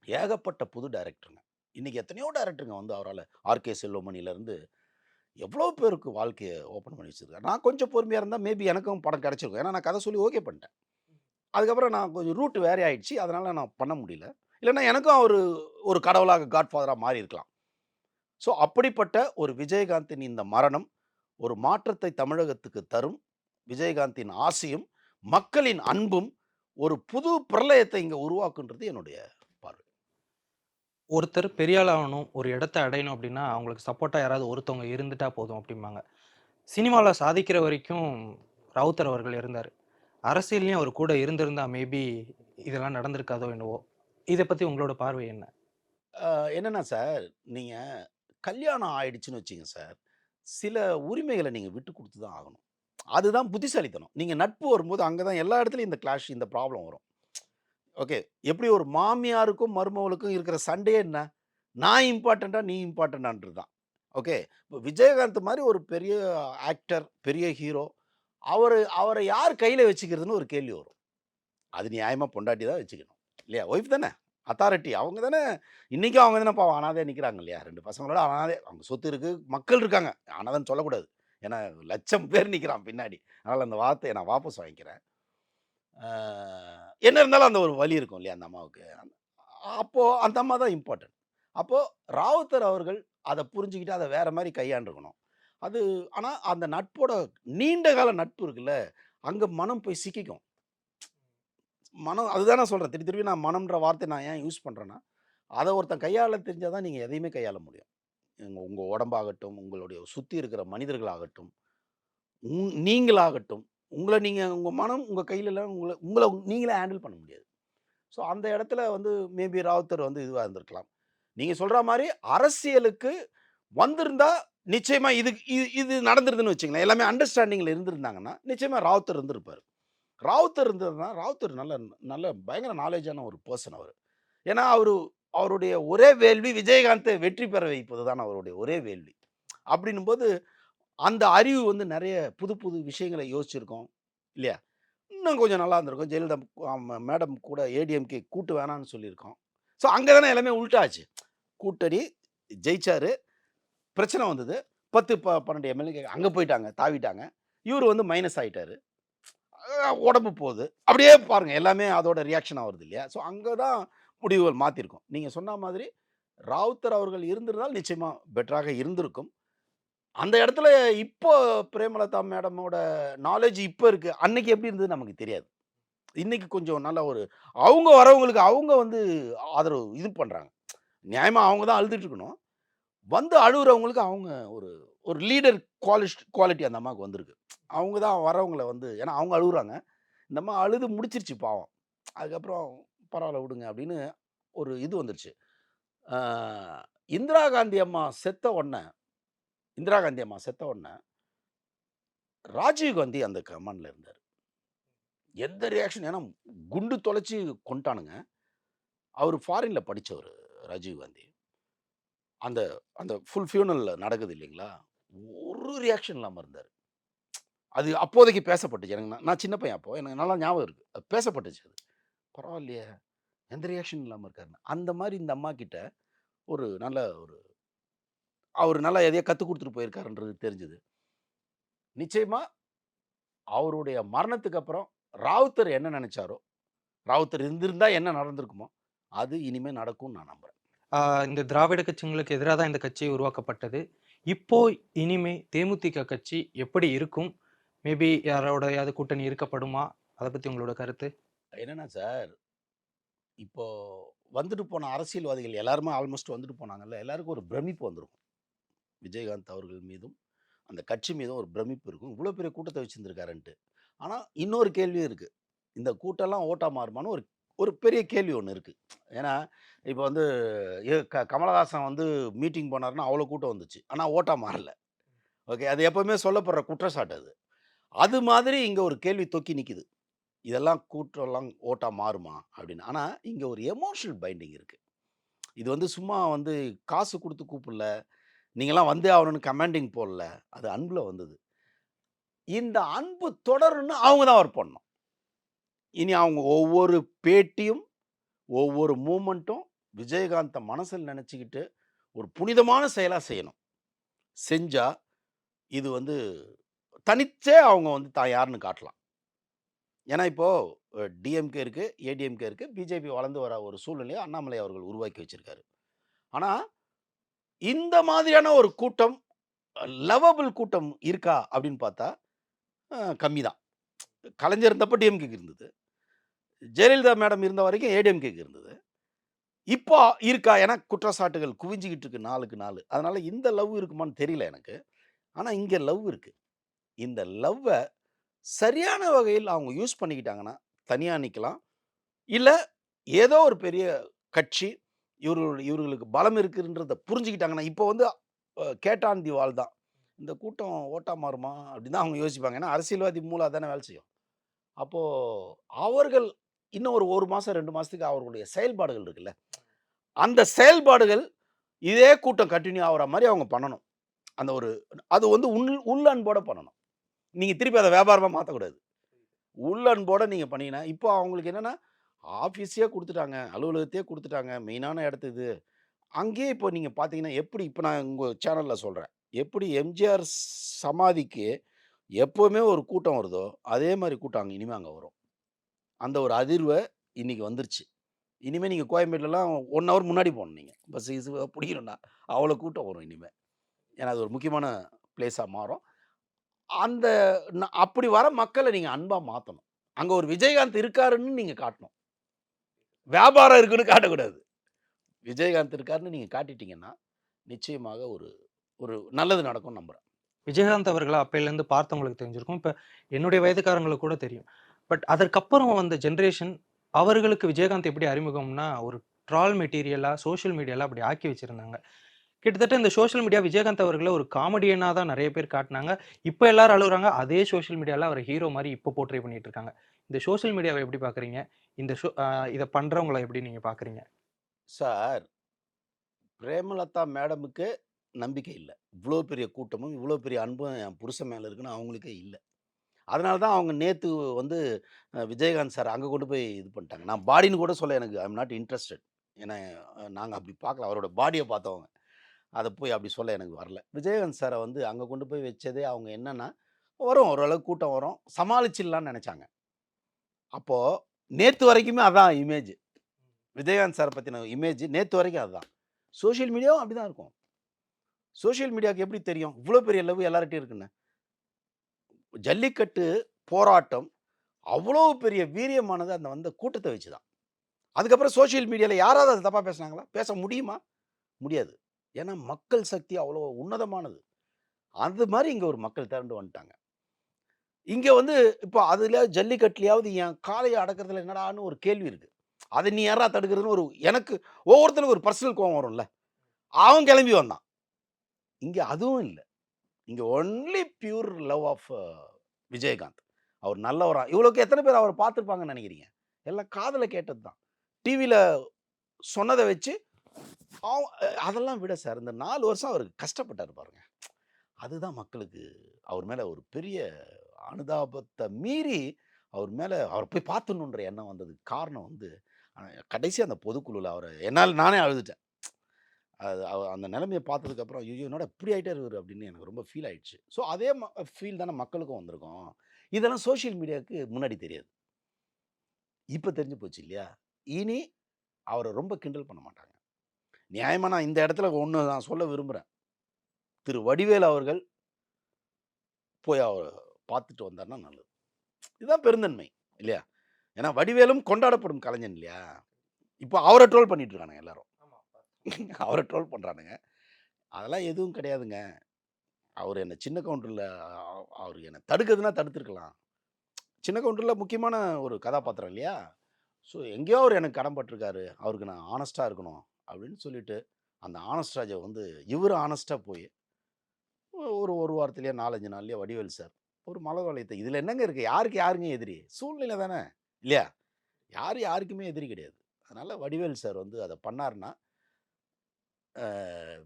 ஏகப்பட்ட புது டைரக்டருங்க. இன்னைக்கு எத்தனையோ டைரக்டருங்க வந்து அவரால ஆர்.கே. செல்வமணிலருந்து எவ்வளோ பேருக்கு வாழ்க்கைய ஓப்பன் பண்ணி வச்சிருக்காரு. நான் கொஞ்சம் பொறுமையா இருந்தா மேபி எனக்கும் படம் கிடைச்சிருக்கும். ஏன்னா நான் கதை சொல்லி ஓகே பண்ணிட்டேன். அதுக்கப்புறம் நான் கொஞ்சம் ரூட் வேரி ஆயிடுச்சு. அதனால நான் பண்ண முடியல. இல்லன்னா எனக்கும் அவரு ஒரு கடவுளாக காட்ஃபாதரா மாறியிருக்கலாம். ஸோ அப்படிப்பட்ட ஒரு விஜயகாந்தின் இந்த மரணம் ஒரு மாற்றத்தை தமிழகத்துக்கு தரும். விஜயகாந்தின் ஆசியும், மக்களின் அன்பும் ஒரு புது பிரளயத்தை இங்க உருவாக்குன்றது என்னுடைய பார்வை. ஒருத்தர் பெரிய ஆள் ஆகணும், ஒரு இடத்த அடையணும் அப்படின்னா, அவங்களுக்கு சப்போர்ட்டா யாராவது ஒருத்தவங்க இருந்துட்டா போதும் அப்படிம்பாங்க. சினிமால சாதிக்கிற வரைக்கும் ராவுத்தர் அவர்கள் இருந்தாரு. அரசியல்லயும் அவர் கூட இருந்திருந்தா மேபி இதெல்லாம் நடந்திருக்காதோ என்னவோ! இத பத்தி உங்களோட பார்வை என்ன? அ என்னன்னா சார், நீங்க கல்யாணம் ஆயிடுச்சுன்னு வச்சுக்கங்க சார், சில உரிமைகள நீங்க விட்டு குடுத்து தான் ஆகணும். அதுதான் புத்திசாலித்தனம். நீங்க நட்பு வரும்போது அங்க தான் எல்லா இடத்துலயும் இந்த கிளாஷ், இந்த ப்ராப்ளம் வரும். ஓகே. எப்படி ஒரு மாமியாருக்கும், மருமகளுக்கும் இருக்கிற சண்டையே என்ன? நான் இம்பார்ட்டன்ட்டா, நீ இம்பார்ட்டன்டான்றது தான். ஓகே. இப்ப விஜயகாந்த் மாரி ஒரு பெரிய ஆக்டர், பெரிய ஹீரோ. அவர யார் கையில வச்சுக்கிறதுன்னு ஒரு கேள்வி வரும். அது நியாயமா பொண்டாட்டி தான் வச்சுக்கணும். இல்லையா? ஒய்ஃப் தானே. அத்தாரிட்டி. அவங்க தானே இன்னைக்கும் அவங்க தானே பாவம் அனாதையா நிக்கிறாங்க இல்லையா? 2 பசங்களோட அனாதை. அவங்க சொத்து இருக்கு, மக்கள் இருக்காங்க. அனாதைன்னு சொல்லக்கூடாது. ஏன்னா, லட்சம் பேர் நிக்கிறான் பின்னாடி. அதனால அந்த வார்த்தைய நான் வாபஸ் வாங்கிக்கிறேன். ஆ என்ன இருந்தாலும் அந்த ஒரு வலி இருக்கும் இல்லையா அந்த அம்மாவுக்கு. அப்போ அந்த அம்மா தான் இம்பார்ட்டன்ட். அப்போ ராவுத்தர் அவர்கள் அத புரிஞ்சுகிட்டு அத வேற மாரி கையாண்டுருக்கணும். அது ஆனா அந்த நட்போட நீண்ட கால நட்பு இருக்குல்ல, அங்க மனம் போய் சிக்கிக்கும். மனம் அதுதான் நான் சொல்றேன். திருப்பி திருப்பி நான் மனம்ன்ற வார்த்தைய நான் ஏன் யூஸ் பண்றேன்னா, அத ஒருத்தன் கையாள தெரிஞ்சா தான் நீங்க எதையுமே கையாள முடியும். உங்க உங்க உடம்பாகட்டும், உங்களுடைய சுத்தி இருக்கிற மனிதர்களாகட்டும், நீங்களாகட்டும், உங்கள நீங்க உங்க மனம் உங்க கையில இல்ல உங்கள உங்கள நீங்களே ஹேண்டில் பண்ண முடியாது. ஸோ அந்த இடத்துல வந்து மேபி ராவுத்தர் வந்து இதுவா இருந்திருக்கலாம். நீங்க சொல்ற மாரி அரசியலுக்கு வந்திருந்தா நிச்சயமா இது நடந்துருதுன்னு வச்சுக்கங்களேன். எல்லாமே அண்டர்ஸ்டாண்டிங்ல இருந்திருந்தாங்கன்னா, நிச்சயமா ராவுத்தர் இருந்திருப்பாரு. ராவுத்தர் இருந்ததுன்னா, ராவுத்தர் நல்ல நல்ல பயங்கர நாலேட்ஜான ஒரு பெர்சன் அவரு. ஏன்னா, அவருடைய ஒரே வேள்வி விஜயகாந்தை வெற்றி பெற வைப்பது தான் அவருடைய ஒரே வேள்வி. அப்படின்னும்போது, அந்த அறிவு வந்து நெறைய புது புது விஷயங்கள யோசிச்சிருக்கோம். இல்லையா? இன்னும் கொஞ்சம் நல்லா இருந்திருக்கும். ஜெயலலிதா மேடம் கூட ஏடிஎம்கே கூட்டு வேணான்னு சொல்லியிருக்கோம். ஸோ அங்க தானே எல்லாமே உல்டா ஆச்சு. கூட்டணி ஜெயிச்சாரு. பிரச்சனை வந்தது. 10, 12 எம்எல்ஏ அங்க போயிட்டாங்க, தாவிட்டாங்க. இவரு வந்து மைனஸ் ஆயிட்டாரு. உடம்பு போகுது. அப்படியே பாருங்க எல்லாமே அதோட ரியாக்ஷனா வருது இல்லையா? ஸோ அங்க தான் முடிவுகள் மாத்தியிருக்கும். நீங்க சொன்ன மாதிரி ராவுத்தர் அவர்கள் இருந்திருந்தால் நிச்சயமா பெட்டராக இருந்திருக்கும். அந்த இடத்துல இப்போ பிரேமலதா மேடமோட நாலேட்ஜ் இப்ப இருக்கு. அன்னைக்கு எப்படி இருந்ததுன்னு நமக்கு தெரியாது. இன்னைக்கு கொஞ்சம் நல்ல ஒரு அவங்க வரவங்களுக்கு அவங்க வந்து ஆதரவு இது பண்றாங்க. நியாயமா அவங்க தான் அழுதுட்டு இருக்கணும். வந்து அழுவுறவங்களுக்கு அவங்க ஒரு ஒரு லீடர் குவாலிட்டி அந்த அம்மாவுக்கு வந்திருக்கு. அவங்க தான் வரவங்கள வந்து ஏன்னா அவங்க அழுவுறாங்க. இந்த அம்மா அழுது முடிச்சிருச்சு பாவம். அதுக்கப்புறம் பரவால்ல விடுங்க அப்படின்னு ஒரு இது வந்துருச்சு. ஆ இந்திரா காந்தி அம்மா செத்த உடனே இந்திரா காந்தி அம்மா செத்த உடனே ராஜீவ் காந்தி அந்த கமாண்ட்ல இருந்தாரு. எந்த ரியாக்ஷன் ஏன்னா குண்டு தொலைச்சு கொன்ட்டானுங்க. அவரு ஃபாரின்ல படிச்சவரு ராஜீவ் காந்தி. அந்த அந்த ஃபுல் ஃபியூனல் நடக்குது இல்லைங்களா? ஒரு ரியாக்ஷன் இல்லாம இருந்தாரு. அது அப்போதைக்கு பேசப்பட்டுச்சு. எனக்கு நான் நான் சின்ன பையன் அப்போ. எனக்கு நல்லா ஞாபகம் இருக்கு. அது பேசப்பட்டுச்சு அது. பரவாயில்லையே! எந்த ரியாக்ஷன் இல்லாம இருக்காருன்னு. அந்த மாரி இந்த அம்மா கிட்ட ஒரு நல்ல ஒரு அவரு நல்லா எதையோ கத்துக் குடுத்துட்டு போயிருக்காருன்றது தெரிஞ்சது. நிச்சயமா அவருடைய மரணத்துக்கு அப்புறம் ராவுத்தர் என்ன நெனச்சாரோ, ராவுத்தர் இருந்திருந்தா என்ன நடந்திருக்குமோ, அது இனிமே நடக்கும்னு நான் நம்புறேன். ஆ இந்த திராவிட கட்சிங்களுக்கு எதிரா தான் இந்த கட்சி உருவாக்கப்பட்டது. இப்போ இனிமே தேமுதிக கட்சி எப்படி இருக்கும்? மேபி யாரோடையாவது கூட்டணி இருக்கப்படுமா? அத பத்தி உங்களோட கருத்து? என்னன்னா சார், இப்போ வந்துட்டு போன அரசியல்வாதிகள் எல்லாருமே ஆல்மோஸ்ட் வந்துட்டு போனாங்கல்ல, எல்லாருக்கும் ஒரு பிரமிப்பு வந்திருக்கும். விஜயகாந்த் அவர்கள் மீதும், அந்த கட்சி மீதும் ஒரு பிரமிப்பு இருக்கும். இவ்ளோ பெரிய கூட்டத்த வச்சிருந்திருக்காருன்ட்டு. ஆனா, இன்னொரு கேள்வியும் இருக்கு. இந்த கூட்டம்லாம் ஓட்டா மாறுமான்னு ஒரு ஒரு பெரிய கேள்வி ஒண்ணு இருக்கு. ஏன்னா, இப்ப வந்து கமலஹாசன் வந்து மீட்டிங் போனாருன்னா, அவ்ளோ கூட்டம் வந்துச்சு. ஆனா ஓட்டா மாறல. ஓகே. அது எப்பவுமே சொல்லப்படுற குற்றச்சாட்டு அது. அது மாதிரி இங்க ஒரு கேள்வி தொக்கி நிக்குது. இதெல்லாம் கூட்டம்லாம் ஓட்டா மாறுமா? அப்படின்னு. ஆனா, இங்க ஒரு எமோஷனல் பைண்டிங் இருக்கு. இது வந்து சும்மா வந்து காசு குடுத்து கூப்பிடல. நீங்கலாம் வந்தே ஆகணும்னு கமாண்டிங் போடல. அது அன்புல வந்தது. இந்த அன்பு தொடரும்னு அவங்க தான் ஒர்க் பண்ணணும். இனி அவங்க ஒவ்வொரு பேட்டியும், ஒவ்வொரு மூவ்மெண்ட்டும் விஜயகாந்த மனசுல நெனச்சுக்கிட்டு ஒரு புனிதமான செயலா செய்யணும். செஞ்சா, இது வந்து தனிச்சே அவங்க வந்து தான் யாருன்னு காட்டலாம். ஏன்னா இப்போ டிஎம்கே இருக்கு, ஏடிஎம்கே இருக்கு. பிஜேபி வளர்ந்து வர ஒரு சூழ்நிலைய அண்ணாமலை அவர்கள் உருவாக்கி வச்சிருக்காரு. ஆனா, இந்த மாதிரியான ஒரு கூட்டம், லவபிள் கூட்டம் இருக்கா அப்படின்னு பார்த்தா, கம்மி தான். கலைஞர் இருந்தப்ப டிஎம்கேக்கு இருந்தது. ஜெயலலிதா மேடம் இருந்த வரைக்கும் ஏடிஎம்கேக்கு இருந்தது. இப்போ இருக்கா? ஏன்னா குற்றச்சாட்டுகள் குவிஞ்சுகிட்டு இருக்கு நாளுக்கு நாளு. அதனால இந்த லவ் இருக்குமான்னு தெரியல எனக்கு. ஆனா இங்க லவ் இருக்கு. இந்த லவ்வ சரியான வகையில் அவங்க யூஸ் பண்ணிக்கிட்டாங்கன்னா, தனியா நிக்கலாம். இல்ல ஏதோ ஒரு பெரிய கட்சி இவர்களுக்கு பலம் இருக்குன்றத புரிஞ்சுக்கிட்டாங்கன்னா, இப்போ வந்து கேட்டான் தி வால் தான். இந்த கூட்டம் ஓட்டா மாறுமா? அப்படின்னு தான் அவங்க யோசிப்பாங்க. ஏன்னா அரசியல்வாதி மூளை அதானே வேலை செய்யும். அப்போ அவர்கள் இன்னும் ஒரு 1 மாசம் 2 மாசத்துக்கு அவர்களுடைய செயல்பாடுகள் இருக்குல்ல, அந்த செயல்பாடுகள் இதே கூட்டம் கன்டின்யூ ஆகுற மாரி அவங்க பண்ணணும். அந்த ஒரு அது வந்து உள் அன்போட பண்ணணும். நீங்க திருப்பி அத வியாபாரமா மாத்தக்கூடாது. உள் அன்போட நீங்க பண்ணீங்கன்னா, இப்போ அவங்களுக்கு என்னன்னா, ஆஃபீஸயே குடுத்துட்டாங்க, அலுவலகத்தையே குடுத்துட்டாங்க, மெயினான இடத்து இது. அங்கேயே இப்போ நீங்க பார்த்தீங்கன்னா, எப்படி இப்ப நான் உங்க சேனல்ல சொல்றேன். எப்படி எம்ஜிஆர் சமாதிக்கு எப்பவுமே ஒரு கூட்டம் வருதோ, அதே மாரி கூட்டம் இனிமே அங்க வரும். அந்த ஒரு அதிர்வ இன்னைக்கு வந்துருச்சு. இனிமே நீங்க கோயம்பேட்லலாம் 1 ஹவர் முன்னாடி போணும் நீங்க. பஸ் கிஸ் புடிக்கணும்னா, அவ்வளோ கூட்டம் வரும் இனிமே. ஏன்னா, அது ஒரு முக்கியமான பிளேஸா மாறும். அந்த அப்படி வர மக்கள நீங்க அன்பா மாத்தணும். அங்க ஒரு விஜயகாந்த் இருக்காருன்னு நீங்க காட்டணும். வியாபாரம் இருக்குன்னு காட்டக்கூடாது. விஜயகாந்த் இருக்காருன்னு நீங்க காட்டிட்டீங்கன்னா, நிச்சயமாக ஒரு ஒரு நல்லது நடக்கும்னு நம்புறேன். விஜயகாந்த் அவர்கள அப்பைலேருந்து பார்த்தவங்களுக்கு தெரிஞ்சிருக்கும். இப்ப என்னுடைய வயதுக்காரங்களுக்கு கூட தெரியும். பட் அதற்கப்புறம் வந்த ஜெனரேஷன் அவர்களுக்கு விஜயகாந்த் எப்படி அறிமுகம்னா, ஒரு ட்ரால் மெட்டீரியலா, சோசியல் மீடியால அப்படி ஆக்கி வச்சிருந்தாங்க. கிட்டத்தட்ட இந்த சோசியல் மீடியா விஜயகாந்த் அவர்கள ஒரு காமெடியனா தான் நெறைய பேர் காட்டுனாங்க. இப்ப எல்லாரும் அழுவுறாங்க. அதே சோசியல் மீடியால அவர ஹீரோ மாரி இப்ப போர்ட்ரே பண்ணிட்டு இருக்காங்க. இந்த சோசியல் மீடியாவ எப்படி பார்க்குறீங்க? இந்த ஷோ இத பண்றவங்கள எப்படி நீங்க பார்க்குறீங்க? சார், பிரேமலதா மேடமுக்கு நம்பிக்கை இல்ல. இவ்ளோ பெரிய கூட்டமும், இவ்ளோ பெரிய அன்பும் என் புருஷன் மேல இருக்குன்னு அவங்களுக்கே இல்ல. அதனால தான் அவங்க நேத்து வந்து விஜயகாந்த் சார் அங்க கொண்டு போய் இது பண்ணிட்டாங்க. நான் பாடின்னு கூட சொல்ல எனக்கு ஐ அம் நாட் இன்ட்ரஸ்டட். ஏன்னா நாங்க அப்படி பார்க்கல. அவரோட பாடிய பார்த்தவங்க. அத போய் அப்படி சொல்ல எனக்கு வரல. விஜயகாந்த் சார வந்து அங்க கொண்டு போய் வச்சதே அவங்க என்னன்னா, வரும் ஓரளவுக்கு கூட்டம் வரும். சமாளிச்சிடலாம்னு நெனச்சாங்க. அப்போ நேத்து வரைக்குமே அதான் இமேஜ். விஜயகாந்த் சார பத்தின இமேஜ் நேத்து வரைக்கும் அதுதான். சோசியல் மீடியாவும் அப்படிதான் இருக்கும். சோசியல் மீடியாவுக்கு எப்படி தெரியும்? இவ்ளோ பெரிய லவ் எல்லார்ட்டயும் இருக்குன்னு. ஜல்லிக்கட்டு போராட்டம் அவ்வளோ பெரிய வீரியமானது அந்த வந்த கூட்டத்த வச்சு தான். அதுக்கப்புறம் சோசியல் மீடியால யாராவது அத தப்பா பேசுனாங்களா? பேச முடியுமா? முடியாது. ஏன்னா மக்கள் சக்தி அவ்வளோ உன்னதமானது. அது மாரி இங்க ஒரு மக்கள் திரண்டு வந்துட்டாங்க. இங்க வந்து இப்போ அதுல ஜல்லிக்கட்டுலயாவது என் காளைய அடக்குறதுல என்னடான்னு ஒரு கேள்வி இருக்கு. அத நீ யார்றா தடுக்குறதுன்னு ஒரு எனக்கு ஒவ்வொருத்தனுக்கும் ஒரு பர்சனல் கோவம் வரும்ல. அவன் கிளம்பி வந்தான். இங்க அதுவும் இல்ல. இங்க only pure love of Vijayakanth. அவர் நல்லவரா இவ்வளவுக்கு எத்தன பேர் அவர பார்த்திருப்பாங்கன்னு நெனைக்கிறீங்க? எல்லாம் காதுல கேட்டது தான். டிவில சொன்னத வச்சு அதெல்லாம் விட சார் இந்த 4 வருஷம் அவரு கஷ்டப்பட்டாரு பாருங்க. அதுதான் மக்களுக்கு அவர் மேல ஒரு பெரிய அனுதாபத்த மீறி அவர் மேல அவர போய் பார்த்துடணுன்ற எண்ணம் வந்ததுக்கு காரணம் வந்து, கடைசியா அந்த பொதுக்குழுல என்னால நானே அழுதுட்டேன். அது அந்த நிலைமைய பார்த்ததுக்கப்புறம், "ஐய்யய்யோ! என்னடா இப்படி ஆயிட்டாரு இவரு" அப்படின்னு எனக்கு ரொம்ப ஃபீல் ஆயிடுச்சு. ஸோ அதே ஃபீல் தானே மக்களுக்கும் வந்திருக்கும். இதெல்லாம் சோசியல் மீடியாவுக்கு முன்னாடி தெரியாது. இப்ப தெரிஞ்சு போச்சு இல்லையா? இனி அவர ரொம்ப கிண்டல் பண்ண மாட்டாங்க. நியாயமா நான் இந்த இடத்துல ஒண்ணு நான் சொல்ல விரும்புறேன். திரு வடிவேலு அவர்கள் போய் அவர பார்த்துட்டு வந்தாருன்னா நல்லது. இதுதான் பெருந்தன்மை இல்லையா? ஏன்னா வடிவேலும் கொண்டாடப்படும் கலைஞன் இல்லையா? இப்போ அவர ட்ரோல் பண்ணிட்டு இருக்கானுங்க எல்லாரும். அவர ட்ரோல் பண்றானுங்க. அதெல்லாம் எதுவும் கிடையாதுங்க. அவரு என்ன சின்ன கவுண்டர்ல அவரு என்ன தடுக்கிறதுன்னா தடுத்துருக்கலாம். சின்ன கவுண்டர்ல முக்கியமான ஒரு கதாபாத்திரம் இல்லையா? ஸோ எங்கேயோ அவரு எனக்கு கடன் பட்டுருக்காரு. அவருக்கு நான் ஹானஸ்ட்டா இருக்கணும் அப்படின்னு சொல்லிட்டு, அந்த ஹானஸ்ட் ராஜா வந்து இவரு ஹானஸ்ட்டா போய் ஒரு வாரத்திலேயே 4-5 நாள்லயே வடிவேல் சார் ஒரு மலர் வளையத்தை இதில் என்னங்க இருக்குது, யாருங்க எதிரி, சூழ்நிலை தானே இல்லையா, யாருக்குமே எதிரி கிடையாது. அதனால் வடிவேல் சார் வந்து அதை பண்ணாருன்னா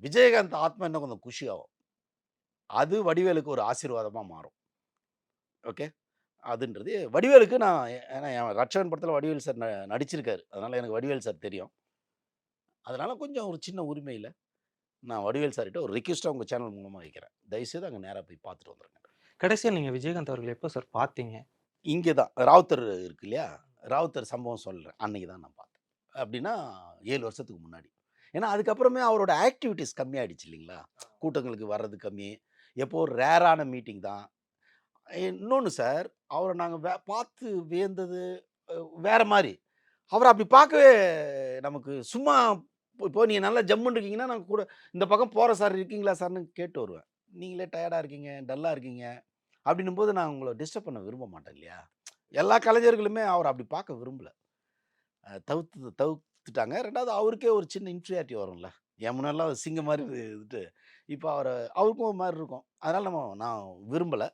விஜயகாந்த் ஆத்மா இன்னும் கொஞ்சம் குஷி ஆகும். அது வடிவேலுக்கு ஒரு ஆசீர்வாதமாக மாறும். ஓகே, அதுன்றது வடிவேலுக்கு நான் ஏன்னா என் ரட்சகன் படத்தில் வடிவேல் சார் நடிச்சிருக்காரு, அதனால் எனக்கு வடிவேல் சார் தெரியும். அதனால் கொஞ்சம் ஒரு சின்ன உரிமையில் நான் வடிவேல் சார்கிட்ட ஒரு ரிக்வெஸ்ட்டாக உங்கள் சேனல் மூலமாக வைக்கிறேன், தயவுசெய்து அங்கே நேராக போய் பார்த்துட்டு வந்துடுங்க. கடைசியா நீங்க விஜயகாந்த் அவர்கள் எப்போ சார் பார்த்தீங்க? இங்கே தான் ராவுத்தர் இருக்கு இல்லையா, ராவுத்தர் சம்பவம் சொல்கிறேன், அன்னைக்கு தான் நான் பார்த்தேன். அப்படின்னா 7 வருஷத்துக்கு முன்னாடி. ஏன்னா அதுக்கப்புறமே அவரோட ஆக்டிவிட்டீஸ் கம்மியாயிடுச்சு இல்லைங்களா, கூட்டங்களுக்கு வர்றது கம்மி, எப்போ ஒரு ரேரான மீட்டிங் தான். இன்னொன்று சார், அவரை நாங்கள் பார்த்து வியந்தது வேற மாதிரி. அவரை அப்படி பார்க்கவே நமக்கு சும்மா இப்போ நீங்கள் நல்லா ஜம்முன்னு இருக்கீங்கன்னா நாங்கள் கூட இந்த பக்கம் போகிற சார் இருக்கீங்களா சார்னு கேட்டு வருவேன். நீங்களே டயர்டாக இருக்கீங்க, டல்லாக இருக்கீங்க அப்படின்னும் போது நான் உங்களை டிஸ்டர்ப் பண்ண விரும்ப மாட்டேன் இல்லையா. எல்லா கலைஞர்களுமே அவரை அப்படி பார்க்க விரும்பல, தவிர்த்துட்டாங்க. ரெண்டாவது அவருக்கே ஒரு சின்ன இன்ஃபீரியாரிட்டி வரும்ல, என் முன்னெல்லாம் சிங்க மாதிரி இருந்துட்டு இப்போ அவருக்கும் ஒரு மாதிரி இருக்கும். அதனால் நான் விரும்பலை.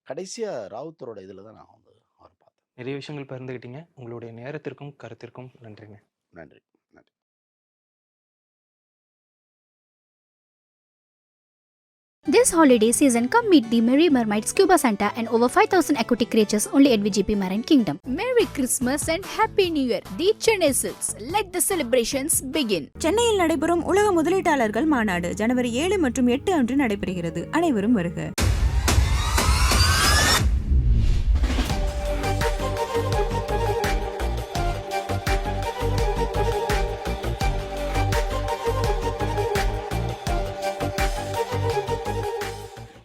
கடைசியாக ராவுத்தரோட இதில் தான் நான் வந்து அவரை பார்த்தேன். நிறைய விஷயங்கள் பகிர்ந்துக்கிட்டீங்க. உங்களுடைய நேரத்திற்கும் கருத்திற்கும் நன்றிங்க. நன்றி. This holiday season, come meet the Merry Mermaid Scuba Santa and over 5,000 aquatic creatures only at VGP Marine Kingdom. Merry Christmas and Happy New Year, the Chennai Silks. Let the celebrations begin. சென்னையில் நடைபெறும் உலக முதலீட்டாளர்கள் மாநாடு ஜனவரி 7 மற்றும் 8 அன்று நடைபெறுகிறது. அனைவரும் வருக.